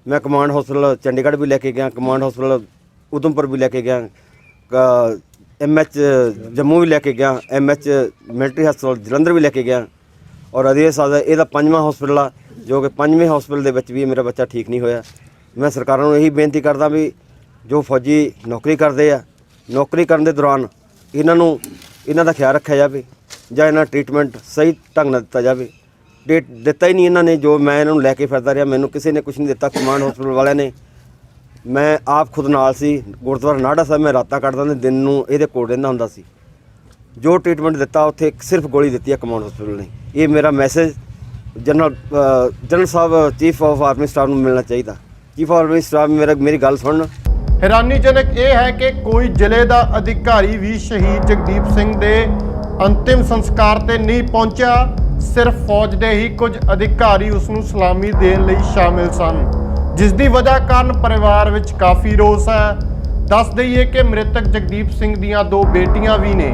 [SPEAKER 7] ਮੈਂ ਕਮਾਂਡ ਹਸਪਤਾਲ ਚੰਡੀਗੜ੍ਹ ਵੀ ਲੈ ਕੇ ਗਿਆ, ਕਮਾਂਡ ਹਸਪਤਾਲ ਉਧਮਪੁਰ ਵੀ ਲੈ ਕੇ ਗਿਆ, MH ਜੰਮੂ ਵੀ ਲੈ ਕੇ ਗਿਆ, MH ਮਿਲਟਰੀ ਹਸਪਤਾਲ ਜਲੰਧਰ ਵੀ ਲੈ ਕੇ ਗਿਆ ਔਰ ਆਦੇਸ਼ ਆ ਇਹਦਾ 5ਵਾਂ ਹਸਪਤਾਲ ਆ, ਜੋ ਕਿ 5ਵੇਂ ਹਸਪਤਾਲ ਦੇ ਵਿੱਚ ਵੀ ਮੇਰਾ ਬੱਚਾ ਠੀਕ ਨਹੀਂ ਹੋਇਆ। ਮੈਂ ਸਰਕਾਰਾਂ ਨੂੰ ਇਹੀ ਬੇਨਤੀ ਕਰਦਾ ਵੀ ਜੋ ਫੌਜੀ ਨੌਕਰੀ ਕਰਦੇ ਆ, ਨੌਕਰੀ ਕਰਨ ਦੇ ਦੌਰਾਨ ਇਹਨਾਂ ਦਾ ਖਿਆਲ ਰੱਖਿਆ ਜਾਵੇ ਜਾਂ ਇਹਨਾਂ ਟ੍ਰੀਟਮੈਂਟ ਸਹੀ ਢੰਗ ਨਾਲ ਦਿੱਤਾ ਜਾਵੇ। ਦਿੱਤਾ ਹੀ ਨਹੀਂ ਇਹਨਾਂ ਨੇ। ਜੋ ਮੈਂ ਇਹਨਾਂ ਨੂੰ ਲੈ ਕੇ ਫਿਰਦਾ ਰਿਹਾ, ਮੈਨੂੰ ਕਿਸੇ ਨੇ ਕੁਝ ਨਹੀਂ ਦਿੱਤਾ। ਕਮਾਂਡ ਹਸਪਤਾਲ ਵਾਲਿਆਂ ਨੇ, ਮੈਂ ਆਪ ਖੁਦ ਨਾਲ ਸੀ ਗੁਰਦੁਆਰਾ ਨਾਢਾ ਸਾਹਿਬ, ਮੈਂ ਰਾਤਾਂ ਕੱਢਦਾ ਤੇ ਦਿਨ ਨੂੰ ਇਹਦੇ ਕੋਲ ਰਹਿੰਦਾ ਹੁੰਦਾ ਸੀ। ਜੋ ਟ੍ਰੀਟਮੈਂਟ ਦਿੱਤਾ ਉੱਥੇ ਸਿਰਫ ਗੋਲੀ ਦਿੱਤੀ ਹੈ ਕਮਾਂਡ ਹਸਪਤਾਲ ਨੇ। ਇਹ ਮੇਰਾ message general Sahib chief of army staff ਨੂੰ ਮਿਲਣਾ ਚਾਹੀਦਾ। ਚੀਫ ਆਫ ਆਰਮੀ ਸਟਾਫ ਮੇਰੀ ਗੱਲ ਸੁਣਨ।
[SPEAKER 3] ਹੈਰਾਨੀਜਨਕ ਇਹ ਹੈ ਕਿ ਕੋਈ ਜ਼ਿਲ੍ਹੇ ਦਾ ਅਧਿਕਾਰੀ ਵੀ ਸ਼ਹੀਦ ਜਗਦੀਪ ਸਿੰਘ ਦੇ ਅੰਤਿਮ ਸੰਸਕਾਰ ਤੇ ਨਹੀਂ ਪਹੁੰਚਿਆ। ਸਿਰਫ ਫੌਜ ਦੇ ਹੀ ਕੁਝ ਅਧਿਕਾਰੀ ਉਸ ਨੂੰ ਸਲਾਮੀ ਦੇਣ ਲਈ ਸ਼ਾਮਿਲ ਸਨ, ਜਿਸ ਦੀ ਵਜ੍ਹਾ ਕਾਰਨ ਪਰਿਵਾਰ ਵਿੱਚ ਕਾਫੀ ਰੋਸ ਹੈ। ਦੱਸ ਦਈਏ ਕਿ ਮ੍ਰਿਤਕ ਜਗਦੀਪ ਸਿੰਘ ਦੀਆਂ 2 ਬੇਟੀਆਂ ਵੀ ਨੇ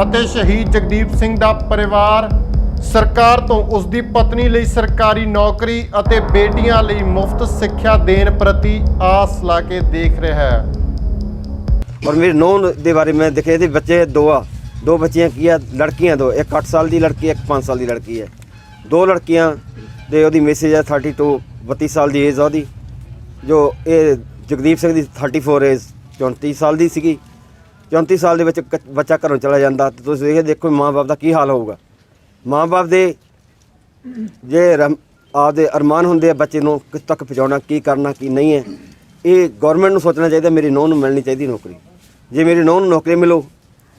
[SPEAKER 3] ਅਤੇ ਸ਼ਹੀਦ ਜਗਦੀਪ ਸਿੰਘ ਦਾ ਪਰਿਵਾਰ ਸਰਕਾਰ ਤੋਂ ਉਸ ਦੀ ਪਤਨੀ ਲਈ ਸਰਕਾਰੀ ਨੌਕਰੀ ਅਤੇ ਬੇਟੀਆਂ ਲਈ ਮੁਫਤ ਸਿੱਖਿਆ ਦੇਣ ਪ੍ਰਤੀ ਆਸ ਲਾ ਕੇ ਦੇਖ ਰਿਹਾ ਹੈ।
[SPEAKER 7] ਔਰ ਮੇਰੀ ਨੂੰਹ ਦੇ ਬਾਰੇ ਮੈਂ ਦੇਖਿਆ, ਇਹਦੇ ਬੱਚੇ 2 ਆ, 2 ਬੱਚੀਆਂ ਕੀ ਆ, ਲੜਕੀਆਂ 2, ਇੱਕ 8 ਸਾਲ ਦੀ ਲੜਕੀ, ਇੱਕ 5 ਸਾਲ ਦੀ ਲੜਕੀ ਹੈ। 2 ਲੜਕੀਆਂ ਦੇ ਉਹਦੀ ਮੈਸੇਜ ਹੈ 32 ਸਾਲ ਦੀ ਏਜ ਆ ਉਹਦੀ। ਜੋ ਇਹ ਜਗਦੀਪ ਸਿੰਘ ਦੀ 34 ਏਜ 34 ਸਾਲ ਦੀ ਸੀਗੀ। 34 ਸਾਲ ਦੇ ਵਿੱਚ ਬੱਚਾ ਘਰੋਂ ਚਲਾ ਜਾਂਦਾ ਤੇ ਤੁਸੀਂ ਇਹ ਦੇਖੋ ਮਾਂ ਬਾਪ ਦਾ ਕੀ ਹਾਲ ਹੋਊਗਾ। ਮਾਂ ਬਾਪ ਦੇ ਜੇ ਆਪਦੇ ਅਰਮਾਨ ਹੁੰਦੇ ਆ ਬੱਚੇ ਨੂੰ ਕਿਸ ਤੱਕ ਪਹੁੰਚਾਉਣਾ, ਕੀ ਕਰਨਾ ਕੀ ਨਹੀਂ ਹੈ, ਇਹ ਗੌਰਮੈਂਟ ਨੂੰ ਸੋਚਣਾ ਚਾਹੀਦਾ। ਮੇਰੀ ਨੂੰਹ ਨੂੰ ਮਿਲਣੀ ਚਾਹੀਦੀ ਨੌਕਰੀ। ਜੇ ਮੇਰੀ ਨੂੰਹ ਨੂੰ ਨੌਕਰੀ ਮਿਲੋ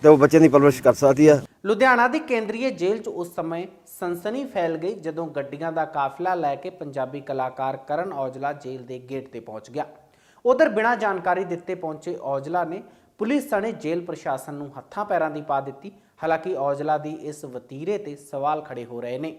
[SPEAKER 7] ਤੇ ਉਹ ਬੱਚੇ ਦੀ ਪਰਵਰਿਸ਼ ਕਰ ਸਕਦੀ ਆ।
[SPEAKER 1] ਲੁਧਿਆਣਾ ਦੀ ਕੇਂਦਰੀ ਜੇਲ੍ਹ 'ਚ ਉਸ ਸਮੇਂ ਸਨਸਨੀ ਫੈਲ ਗਈ ਜਦੋਂ ਗੱਡੀਆਂ ਦਾ ਕਾਫਲਾ ਲੈ ਕੇ ਪੰਜਾਬੀ ਕਲਾਕਾਰ ਕਰਨ ਔਜਲਾ ਜੇਲ੍ਹ ਦੇ ਗੇਟ ਤੇ ਪਹੁੰਚ ਗਿਆ। ਉਧਰ ਬਿਨਾਂ ਜਾਣਕਾਰੀ ਦਿੱਤੇ ਪਹੁੰਚੇ ਔਜਲਾ ਨੇ ਪੁਲਿਸ ਸਣੇ ਜੇਲ੍ਹ ਪ੍ਰਸ਼ਾਸਨ ਨੂੰ ਹੱਥਾਂ ਪੈਰਾਂ ਦੀ ਪਾ ਦਿੱਤੀ। ਹਾਲਾਂਕਿ ਔਜਲਾ ਦੀ ਇਸ ਵਤੀਰੇ ਤੇ ਸਵਾਲ ਖੜੇ ਹੋ ਰਹੇ ਨੇ।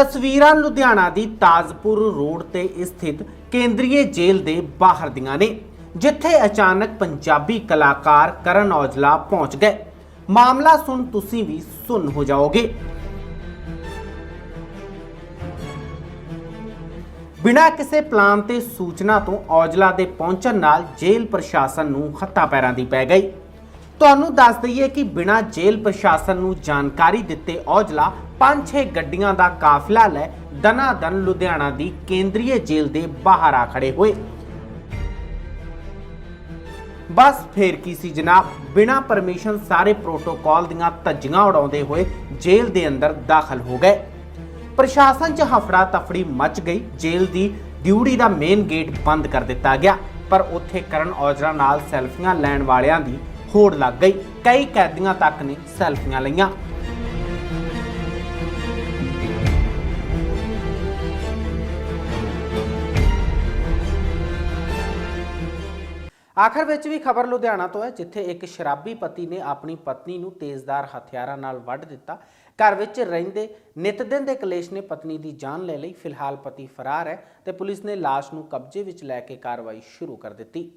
[SPEAKER 1] ਤਸਵੀਰਾਂ ਲੁਧਿਆਣਾ ਦੀ ਤਾਜਪੁਰ ਰੋਡ ਤੇ ਸਥਿਤ ਕੇਂਦਰੀ ਜੇਲ੍ਹ ਦੇ ਬਾਹਰ ਦੀਆਂ ਨੇ, ਜਿੱਥੇ ਅਚਾਨਕ ਪੰਜਾਬੀ ਕਲਾਕਾਰ ਕਰਨ ਔਜਲਾ ਪਹੁੰਚ ਗਏ। ਮਾਮਲਾ ਸੁਣ ਤੁਸੀਂ ਵੀ ਸੁੰਨ ਹੋ ਜਾਓਗੇ। ਬਿਨਾਂ ਕਿਸੇ ਪਲਾਨ ਤੇ ਸੂਚਨਾ ਤੋਂ ਔਜਲਾ ਦੇ ਪਹੁੰਚਣ ਨਾਲ ਜੇਲ੍ਹ ਪ੍ਰਸ਼ਾਸਨ ਨੂੰ ਹੱਥਾਂ ਪੈਰਾਂ ਦੀ ਪੈ ਗਈ। ਤੁਹਾਨੂੰ ਦੱਸ ਦਈਏ ਕਿ ਬਿਨਾਂ ਜੇਲ੍ਹ ਪ੍ਰਸ਼ਾਸਨ ਨੂੰ ਜਾਣਕਾਰੀ ਦਿੱਤੇ ਔਜਲਾ 5-6 ਗੱਡੀਆਂ ਦਾ ਕਾਫਲਾ ਲੈ ਦਨਾਦਨ ਲੁਧਿਆਣਾ ਦੀ ਕੇਂਦਰੀ ਜੇਲ੍ਹ ਦੇ ਬਾਹਰ ਆ ਖੜੇ ਹੋਏ। ਬਸ ਫੇਰ ਕੀ ਸੀ ਜਨਾਬ, ਬਿਨਾਂ ਪਰਮਿਸ਼ਨ ਸਾਰੇ ਪ੍ਰੋਟੋਕਾਲ ਦੀਆਂ ਧੱਜੀਆਂ ਉਡਾਉਂਦੇ ਹੋਏ ਜੇਲ੍ਹ ਦੇ ਅੰਦਰ ਦਾਖਲ ਹੋ ਗਏ। ਪ੍ਰਸ਼ਾਸਨ 'ਚ ਹਫੜਾ ਤਫੜੀ ਮਚ ਗਈ। ਜੇਲ੍ਹ ਦੀ ਡਿਊਟੀ ਦਾ ਮੇਨ ਗੇਟ ਬੰਦ ਕਰ ਦਿੱਤਾ ਗਿਆ, ਪਰ ਉੱਥੇ ਕਰਨ ਔਜਲਾ ਨਾਲ ਸੈਲਫੀਆਂ ਲੈਣ ਵਾਲਿਆਂ ਦੀ ਹੋੜ ਲੱਗ ਗਈ। ਕਈ ਕੈਦੀਆਂ ਤੱਕ ਨੇ ਸੈਲਫੀਆਂ ਲਈਆਂ। ਆਖਰ ਵਿੱਚ ਵੀ ਖਬਰ ਲੁਧਿਆਣਾ ਤੋਂ ਹੈ, ਜਿੱਥੇ ਇੱਕ ਸ਼ਰਾਬੀ ਪਤੀ ਨੇ ਆਪਣੀ ਪਤਨੀ ਨੂੰ ਤੇਜ਼ਧਾਰ ਹਥਿਆਰਾਂ ਨਾਲ ਵੱਢ ਦਿੱਤਾ। ਘਰ ਵਿੱਚ ਰਹਿੰਦੇ ਨਿਤ ਦਿਨ ਦੇ ਕਲੇਸ਼ ਨੇ ਪਤਨੀ ਦੀ ਜਾਨ ਲੈ ਲਈ। ਫਿਲਹਾਲ ਪਤੀ ਫਰਾਰ ਹੈ ਤੇ ਪੁਲਿਸ ਨੇ ਲਾਸ਼ ਨੂੰ ਕਬਜ਼ੇ ਵਿੱਚ ਲੈ ਕੇ ਕਾਰਵਾਈ ਸ਼ੁਰੂ ਕਰ ਦਿੱਤੀ।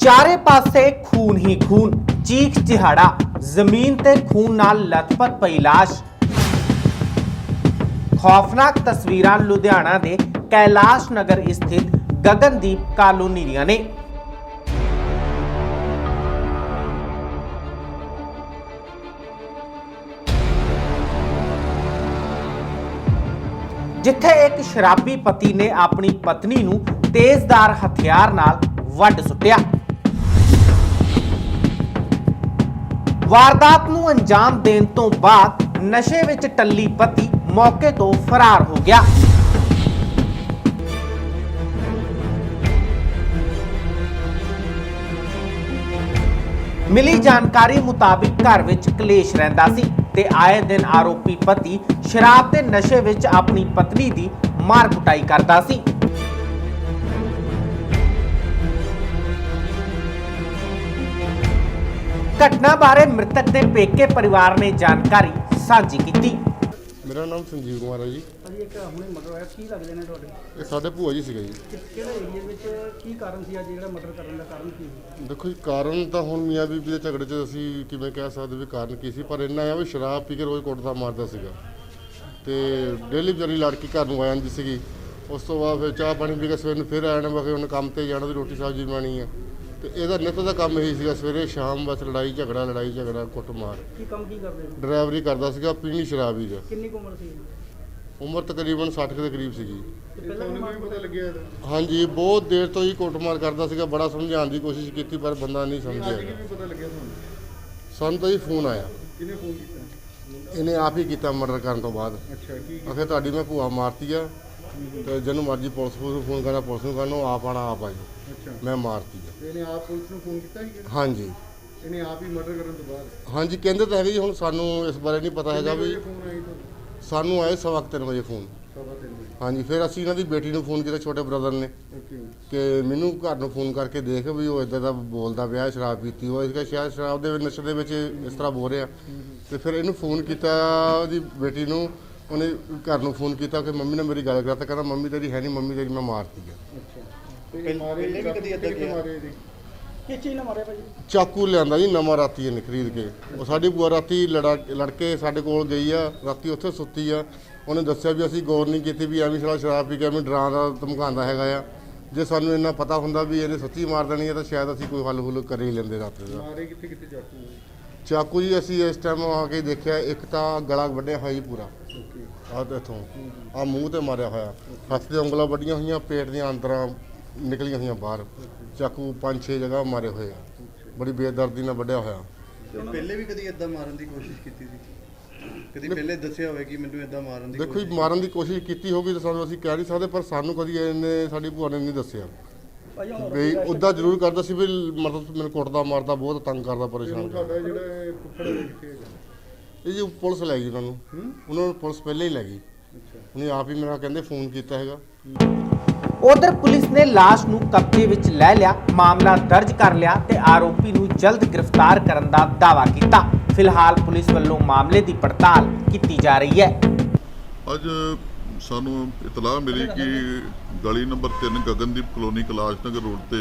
[SPEAKER 1] ਚਾਰੇ ਪਾਸੇ ਖੂਨ ਹੀ ਖੂਨ, ਚੀਖ ਚਿਹਾੜਾ, ਜ਼ਮੀਨ ਤੇ ਖੂਨ ਨਾਲ ਲਥਪਥ ਪਈ ਲਾਸ਼। ਖੌਫਨਾਕ ਤਸਵੀਰਾਂ ਲੁਧਿਆਣਾ ਦੇ ਕੈਲਾਸ਼ ਨਗਰ ਸਥਿਤ ਗਗਨਦੀਪ ਕਾਲੋਨੀ ਦੀਆਂ ਨੇ। ਜਿੱਥੇ ਇੱਕ ਸ਼ਰਾਬੀ ਪਤੀ ਨੇ ਆਪਣੀ ਪਤਨੀ ਨੂੰ ਤੇਜ਼ਧਾਰ ਹਥਿਆਰ ਨਾਲ ਵੱਢ ਸੁੱਟਿਆ। ਵਾਰਦਾਤ ਨੂੰ ਅੰਜਾਮ ਦੇਣ ਤੋਂ ਬਾਅਦ ਨਸ਼ੇ ਵਿੱਚ ਟੱਲੀ ਪਤੀ ਮੌਕੇ ਤੋਂ ਫਰਾਰ ਹੋ ਗਿਆ। ਮਿਲੀ ਜਾਣਕਾਰੀ ਮੁਤਾਬਿਕ ਘਰ ਵਿੱਚ ਕਲੇਸ਼ ਰਹਿੰਦਾ ਸੀ ਤੇ ਆਏ ਦਿਨ ਆਰੋਪੀ ਪਤੀ ਸ਼ਰਾਬ ਦੇ ਨਸ਼ੇ ਵਿੱਚ ਆਪਣੀ ਪਤਨੀ ਦੀ ਮਾਰ ਕੁਟਾਈ ਕਰਦਾ ਸੀ। ਘਟਨਾ ਬਾਰੇ ਮ੍ਰਿਤਕ ਦੇ ਪੇਕੇ ਪਰਿਵਾਰ ਨੇ ਜਾਣਕਾਰੀ ਸਾਂਝੀ ਕੀਤੀ।
[SPEAKER 3] ਮੇਰਾ ਨਾਮ ਸੰਜੀਵ ਕੁਮਾਰ ਹੈ ਜੀ।
[SPEAKER 6] ਭਾਜੀ ਇੱਕ ਹੁਣੇ ਮਰਡਰ ਹੋਇਆ, ਕੀ ਲੱਗਦੇ ਨੇ ਤੁਹਾਡੇ?
[SPEAKER 3] ਇਹ ਸਾਡੇ ਭੂਆ ਜੀ ਸੀਗੇ ਜੀ।
[SPEAKER 6] ਕਿਹੜੇ ਏਰੀਆ ਵਿੱਚ ਕੀ ਕਾਰਨ ਸੀ ਅੱਜ ਜਿਹੜਾ ਮਰਡਰ ਕਰਨ ਦਾ ਕਾਰਨ ਕੀ ਸੀ?
[SPEAKER 3] ਦੇਖੋ ਜੀ, ਕਾਰਨ ਤਾਂ ਹੁਣ ਮੀਆਂ ਬੀਬੀ ਦੇ ਝਗੜੇ 'ਚ ਅਸੀਂ ਕਿਵੇਂ ਕਹਿ ਸਕਦੇ ਵੀ ਕਾਰਨ ਕੀ ਸੀ, ਪਰ ਇੰਨਾ ਆ ਵੀ ਸ਼ਰਾਬ ਪੀ ਕੇ ਰੋਜ਼ ਕੁੱਟਦਾ ਮਾਰਦਾ ਸੀਗਾ ਤੇ ਡੇਲੀ ਵਿਚਾਰੀ ਲੜਕੀ ਘਰ ਨੂੰ ਆ ਜਾਂਦੀ ਸੀਗੀ। ਉਸ ਤੋਂ ਬਾਅਦ ਫਿਰ ਚਾਹ ਪਾਣੀ ਪੀ ਕੇ ਸਵੇਰ ਨੂੰ ਫਿਰ ਆ ਜਾਣਾ, ਬਾਕੀ ਉਹਨੇ ਕੰਮ ਤੇ ਜਾਣਾ, ਦੀ ਰੋਟੀ ਸਬਜ਼ੀ ਬਣਾਉਣੀ ਆ ਤੇ ਇਹਦਾ ਨਿੱਤ ਦਾ ਕੰਮ ਇਹੀ ਸੀਗਾ, ਸਵੇਰੇ ਸ਼ਾਮ ਬਸ ਲੜਾਈ ਝਗੜਾ ਕੁੱਟ ਮਾਰ।
[SPEAKER 6] ਕੀ ਕੰਮ ਕੀ ਕਰਦੇ ਹੋ?
[SPEAKER 3] ਡਰਾਈਵਰੀ ਕਰਦਾ ਸੀਗਾ, ਪੀਣੀ ਸ਼ਰਾਬ ਹੀ ਦਾ।
[SPEAKER 6] ਕਿੰਨੀ ਕੁ ਉਮਰ ਸੀ?
[SPEAKER 3] ਉਮਰ ਤਕਰੀਬਨ 60 ਦੇ ਕਰੀਬ ਸੀਗੀ।
[SPEAKER 6] ਤੇ ਪਹਿਲਾਂ ਵੀ ਪਤਾ ਲੱਗਿਆ?
[SPEAKER 3] ਹਾਂਜੀ, ਬਹੁਤ ਦੇਰ ਤੋਂ ਹੀ ਕੁੱਟਮਾਰ ਕਰਦਾ ਸੀਗਾ, ਬੜਾ ਸਮਝਾਉਣ ਦੀ ਕੋਸ਼ਿਸ਼ ਕੀਤੀ ਪਰ ਬੰਦਾ ਨਹੀਂ ਸਮਝਿਆ।
[SPEAKER 6] ਪਤਾ ਲੱਗਿਆ ਤੁਹਾਨੂੰ?
[SPEAKER 3] ਸਾਨੂੰ ਤਾਂ ਹੀ ਫੋਨ ਆਇਆ,
[SPEAKER 6] ਕਿਹਨੇ ਫੋਨ ਕੀਤਾ?
[SPEAKER 3] ਇਹਨੇ ਆਪ ਹੀ ਕੀਤਾ ਮਰਡਰ ਕਰਨ ਤੋਂ ਬਾਅਦ।
[SPEAKER 6] ਅੱਛਾ, ਕੀ
[SPEAKER 3] ਆਖੇ ਤੁਹਾਡੀ ਮੈਂ ਭੂਆ ਮਾਰਤੀ ਆ ਤੇ ਜਿਹਨੂੰ ਮਰਜ਼ੀ ਪੁਲਿਸ ਨੂੰ ਫੋਨ ਕਰਨਾ, ਪੁਲਿਸ ਨੂੰ ਕਰਨਾ, ਉਹ ਆਪ ਆਣਾ ਆਪ ਆ ਜੀ,
[SPEAKER 6] ਅੱਛਾ,
[SPEAKER 3] ਮੈਂ ਮਾਰਤੀ ਆ।
[SPEAKER 6] ਇਹਨੇ ਆਪ ਪੁਲਿਸ ਨੂੰ ਫੋਨ ਕੀਤਾ ਸੀ?
[SPEAKER 3] ਹਾਂਜੀ
[SPEAKER 6] ਇਹਨੇ ਆਪ ਹੀ ਮਰਡਰ ਕਰਨ ਤੋਂ ਬਾਅਦ?
[SPEAKER 3] ਹਾਂਜੀ, ਕਹਿੰਦੇ ਤਾਂ ਹੈਗੇ ਜੀ, ਹੁਣ ਸਾਨੂੰ ਇਸ ਬਾਰੇ ਨਹੀਂ ਪਤਾ ਹੈਗਾ ਵੀ।
[SPEAKER 6] ਫੋਨ ਆਈ ਤੁਹਾਨੂੰ?
[SPEAKER 3] ਸਾਨੂੰ ਆਏ 3:15 ਵਜੇ ਫੋਨ।
[SPEAKER 6] 3:15 ਵਜੇ?
[SPEAKER 3] ਹਾਂਜੀ, ਫਿਰ ਅਸੀਂ ਇਹਨਾਂ ਦੀ ਬੇਟੀ ਨੂੰ ਫੋਨ ਕੀਤਾ, ਛੋਟੇ ਬ੍ਰਦਰ ਨੇ,
[SPEAKER 6] ਓਕੇ,
[SPEAKER 3] ਕਿ ਮੈਨੂੰ ਘਰ ਨੂੰ ਫੋਨ ਕਰਕੇ ਦੇਖ ਵੀ ਉਹ ਇਦਾਂ ਦਾ ਬੋਲਦਾ ਪਿਆ, ਸ਼ਰਾਬ ਪੀਤੀ ਹੋਈ ਸੀ, ਸ਼ਾਇਦ ਸ਼ਰਾਬ ਦੇ ਨਸ਼ੇ ਦੇ ਵਿੱਚ ਇਸ ਤਰ੍ਹਾਂ ਬੋਲ ਰਿਹਾ। ਤੇ ਫਿਰ ਇਹਨੂੰ ਫੋਨ ਕੀਤਾ, ਉਹਦੀ ਬੇਟੀ ਨੂੰ, ਉਹਨੇ ਘਰ ਨੂੰ ਫੋਨ ਕੀਤਾ ਕਿ ਮੰਮੀ ਨੇ ਮੇਰੀ ਗੱਲ ਕਰਾਤਾ, ਕਹਿੰਦਾ ਮੰਮੀ ਤੇਰੀ ਹੈ ਨਹੀਂ, ਮੰਮੀ ਤੇਰੀ ਮੈਂ ਮਾਰਤੀ ਆ।
[SPEAKER 6] ਅੱਛਾ, ਤੇ ਮਾਰੇ ਵੀ ਕਦੀ ਅੱਧਾ ਮਾਰੇ ਇਹਦੇ? ਕਿਸ ਚੀਜ਼ ਨਾਲ ਮਾਰਿਆ ਭਾਜੀ?
[SPEAKER 3] ਚਾਕੂ ਲਿਆਂਦਾ ਜੀ ਨਵਾਂ, ਰਾਤੀ ਇਹਨੇ ਖਰੀਦ ਕੇ। ਉਹ ਸਾਡੀ ਭੂਆ ਰਾਤੀ ਲੜ ਕੇ ਸਾਡੇ ਕੋਲ ਗਈ ਆ, ਰਾਤੀ ਉੱਥੇ ਸੁੱਤੀ ਆ। ਉਹਨੇ ਦੱਸਿਆ ਵੀ ਅਸੀਂ ਗੌਰ ਨਹੀਂ ਕੀਤੀ ਵੀ ਐਵੇਂ ਸਾਲਾ ਸ਼ਰਾਬ ਪੀ ਕੇ ਐਵੇਂ ਡਰਾਉਂਦਾ ਧਮਕਾਉਂਦਾ ਹੈਗਾ ਆ। ਜੇ ਸਾਨੂੰ ਇੰਨਾ ਪਤਾ ਹੁੰਦਾ ਵੀ ਇਹਨੇ ਸੱਚੀ ਮਾਰ ਦੇਣੀ ਹੈ ਤਾਂ ਸ਼ਾਇਦ ਅਸੀਂ ਕੋਈ ਹੱਲ ਹੁੱਲ ਕਰ ਹੀ ਲੈਂਦੇ ਰਾਤ ਦਾ।
[SPEAKER 6] ਮਾਰੇ ਕਿੱਥੇ ਕਿੱਥੇ ਚਾਕੂ?
[SPEAKER 3] ਚਾਕੂ ਜੀ ਅਸੀਂ ਇਸ ਟਾਈਮ ਆ ਕੇ ਦੇਖਿਆ, ਇੱਕ ਤਾਂ ਗਲਾ ਵੱਢਿਆ ਹੋਇਆ ਜੀ ਪੂਰਾ,
[SPEAKER 6] ਓਕੇ,
[SPEAKER 3] ਆਹ ਇੱਥੋਂ ਆਹ ਮੂੰਹ ਤੇ ਮਾਰਿਆ ਹੋਇਆ, ਹੱਥ ਦੀਆਂ ਉਂਗਲਾਂ ਵੱਡੀਆਂ ਹੋਈਆਂ, ਪੇਟ ਦੀਆਂ ਅੰਦਰਾਂ ਨਿਕਲੀਆਂ ਹੋਈਆਂ ਬਾਹਰ। ਚਾਕੂ 5-6 ਜਗ੍ਹਾ ਮਾਰੇ ਹੋਏ ਆ, ਬੜੀ ਬੇਦਰਦੀ ਨਾਲ ਵੱਢਿਆ ਹੋਇਆ।
[SPEAKER 8] ਪਹਿਲੇ ਵੀ ਕਦੀ ਇਦਾਂ ਮਾਰਨ ਦੀ ਕੋਸ਼ਿਸ਼ ਕੀਤੀ ਸੀ? ਕਦੀ ਪਹਿਲੇ ਦੱਸਿਆ ਹੋਵੇ ਕਿ ਮੈਨੂੰ ਇਦਾਂ ਮਾਰਨ ਦੀ
[SPEAKER 9] ਦੇਖੋ ਜੀ, ਮਾਰਨ ਦੀ ਕੋਸ਼ਿਸ਼ ਕੀਤੀ ਹੋਗੀ ਤਾਂ ਸਾਨੂੰ ਅਸੀਂ ਕਹਿ ਨਹੀਂ ਸਕਦੇ, ਪਰ ਸਾਨੂੰ ਕਦੀ ਇਹਨੇ ਸਾਡੀ ਭੂਆ ਨੇ ਨਹੀਂ ਦੱਸਿਆ ਵੀ ਉੱਦਾਂ ਜ਼ਰੂਰ ਕਰਦਾ ਸੀ ਵੀ ਮਤਲਬ ਮੈਨੂੰ ਕੁੱਟਦਾ ਮਾਰਦਾ ਬਹੁਤ ਤੰਗ ਕਰਦਾ ਪਰੇਸ਼ਾਨ ਕਰਦਾ।
[SPEAKER 8] ਤੁਹਾਡਾ ਜਿਹੜਾ ਫੁੱਫੜ ਕਿੱਥੇ ਹੈਗਾ?
[SPEAKER 9] ਇਹ ਜੀ ਪੁਲਿਸ ਲੈ ਗਈ ਉਹਨਾਂ ਨੂੰ ਪੁਲਿਸ ਪਹਿਲਾਂ ਹੀ ਲੈ ਗਈ। ਉਹਨੇ ਆਪ ਹੀ ਮੇਰਾ ਕਹਿੰਦੇ ਫੋਨ ਕੀਤਾ ਹੈਗਾ।
[SPEAKER 1] ਉਧਰ ਪੁਲਿਸ ਨੇ ਲਾਸ਼ ਨੂੰ ਕਬਜ਼ੇ ਵਿੱਚ ਲੈ ਲਿਆ, ਮਾਮਲਾ ਦਰਜ ਕਰ ਲਿਆ ਤੇ ਆਰੋਪੀ ਨੂੰ ਜਲਦ ਗ੍ਰਿਫਤਾਰ ਕਰਨ ਦਾ ਦਾਅਵਾ ਕੀਤਾ। ਫਿਲਹਾਲ ਪੁਲਿਸ ਵੱਲੋਂ ਮਾਮਲੇ ਦੀ ਪੜਤਾਲ ਕੀਤੀ ਜਾ ਰਹੀ ਹੈ।
[SPEAKER 4] ਅੱਜ ਸਾਨੂੰ ਇਤਲਾਹ ਮਿਲੀ ਕਿ ਗਲੀ ਨੰਬਰ 3 ਗਗਨਦੀਪ ਕਲੋਨੀ ਕੈਲਾਸ਼ ਨਗਰ ਰੋਡ ਤੇ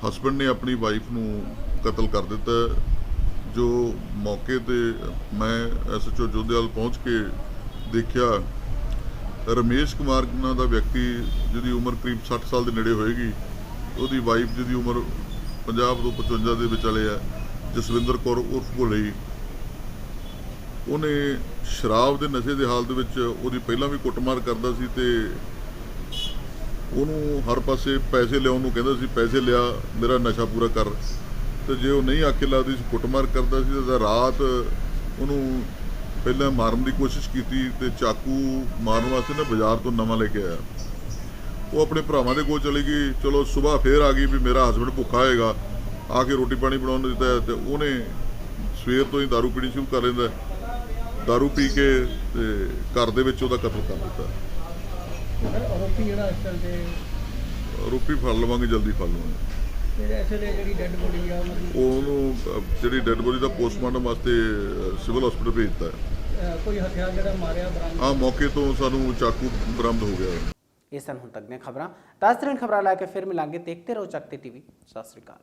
[SPEAKER 4] ਹਸਬੰਡ ਨੇ ਆਪਣੀ ਵਾਈਫ ਨੂੰ ਕਤਲ ਕਰ ਦਿੱਤਾ। ਜੋ ਮੌਕੇ ਤੇ ਮੈਂ ਐਸਐਚਓ ਜੋਧੇਵਾਲ ਪਹੁੰਚ ਕੇ ਦੇਖਿਆ, ਰਮੇਸ਼ ਕੁਮਾਰ ਨਾਂ ਦਾ ਵਿਅਕਤੀ ਜਿਹਦੀ ਉਮਰ ਕਰੀਬ 60 ਸਾਲ ਦੇ ਨੇੜੇ ਹੋਏਗੀ, ਉਹਦੀ ਵਾਈਫ ਜਿਹਦੀ ਉਮਰ 50 ਤੋਂ 55 ਦੇ ਵਿਚਾਲੇ ਹੈ, ਜਸਵਿੰਦਰ ਕੌਰ ਉਰਫ ਭੋਲੀ, ਉਹਨੇ ਸ਼ਰਾਬ ਦੇ ਨਸ਼ੇ ਦੇ ਹਾਲਤ ਵਿੱਚ ਉਹਦੀ ਪਹਿਲਾਂ ਵੀ ਕੁੱਟਮਾਰ ਕਰਦਾ ਸੀ ਤੇ ਉਹਨੂੰ ਹਰ ਪਾਸੇ ਪੈਸੇ ਲਿਆਉਣ ਨੂੰ ਕਹਿੰਦਾ ਸੀ, ਪੈਸੇ ਲਿਆ ਮੇਰਾ ਨਸ਼ਾ ਪੂਰਾ ਕਰ, ਤੇ ਜੇ ਉਹ ਨਹੀਂ ਆਖੇ ਲੱਗਦੀ ਸੀ ਕੁੱਟਮਾਰ ਕਰਦਾ ਸੀ। ਤਾਂ ਰਾਤ ਉਹਨੂੰ ਪਹਿਲਾਂ ਮਾਰਨ ਦੀ ਕੋਸ਼ਿਸ਼ ਕੀਤੀ ਤੇ ਚਾਕੂ ਮਾਰਨ ਵਾਸਤੇ ਨਾ ਬਾਜ਼ਾਰ ਤੋਂ ਨਵਾਂ ਲੈ ਕੇ ਆਇਆ। ਉਹ ਆਪਣੇ ਭਰਾਵਾਂ ਦੇ ਕੋਲ ਚਲੀ ਗਈ। ਚਲੋ ਸਵੇਰ ਫੇਰ ਆ ਗਈ ਵੀ ਮੇਰਾ ਹਸਬੰਡ ਭੁੱਖਾ ਹੋਏਗਾ, ਆ ਕੇ ਰੋਟੀ ਪਾਣੀ ਬਣਾਉਣ ਨੂੰ ਦਿੱਤਾ, ਤੇ ਉਹਨੇ ਸਵੇਰ ਤੋਂ ਹੀ ਦਾਰੂ ਪੀਣੀ ਸ਼ੁਰੂ ਕਰ ਲੈਂਦਾ। ਦਾਰੂ ਪੀ ਕੇ ਤੇ ਘਰ ਦੇ ਵਿੱਚ ਉਹਦਾ ਕਤਲ ਕਰ ਦਿੱਤਾ।
[SPEAKER 6] ਆਰੋਪੀ ਜਿਹੜਾ ਇਸ ਤਰ੍ਹਾਂ ਦੇ
[SPEAKER 4] ਆਰੋਪੀ ਫੜ ਲਵਾਂਗੇ, ਜਲਦੀ ਫੜ ਲਵਾਂਗੇ।
[SPEAKER 6] ਜਿਹੜੀ ਡੈੱਡ ਬੋਡੀ ਆ
[SPEAKER 4] ਉਹਨੂੰ ਜਿਹੜੀ ਡੈੱਡ ਬੋਡੀ ਦਾ ਪੋਸਟਮਾਰਟਮ ਵਾਸਤੇ ਸਿਵਲ ਹਸਪੀਟਲ ਭੇਜ ਦਿੱਤਾ ਹੈ।
[SPEAKER 6] ਕੋਈ ਹਥਿਆਰ ਜਿਹੜਾ ਮਾਰਿਆ ਬਰਾਮਦ
[SPEAKER 4] ਮੌਕੇ ਤੋਂ ਸਾਨੂੰ ਚਾਕੂ ਬਰਾਮਦ ਹੋ ਗਿਆ।
[SPEAKER 1] ਇਹ ਸਨ ਹੁਣ ਤੱਕ ਦੀਆਂ ਖਬਰਾਂ। 10 ਦਿਨ ਖਬਰਾਂ ਲੈ ਕੇ ਫਿਰ ਮਿਲਾਂਗੇ। ਦੇਖਦੇ ਰਹੋ ਚੱਕ ਤੇ ਟੀਵੀ। ਸਤਿ ਸ੍ਰੀ ਅਕਾਲ।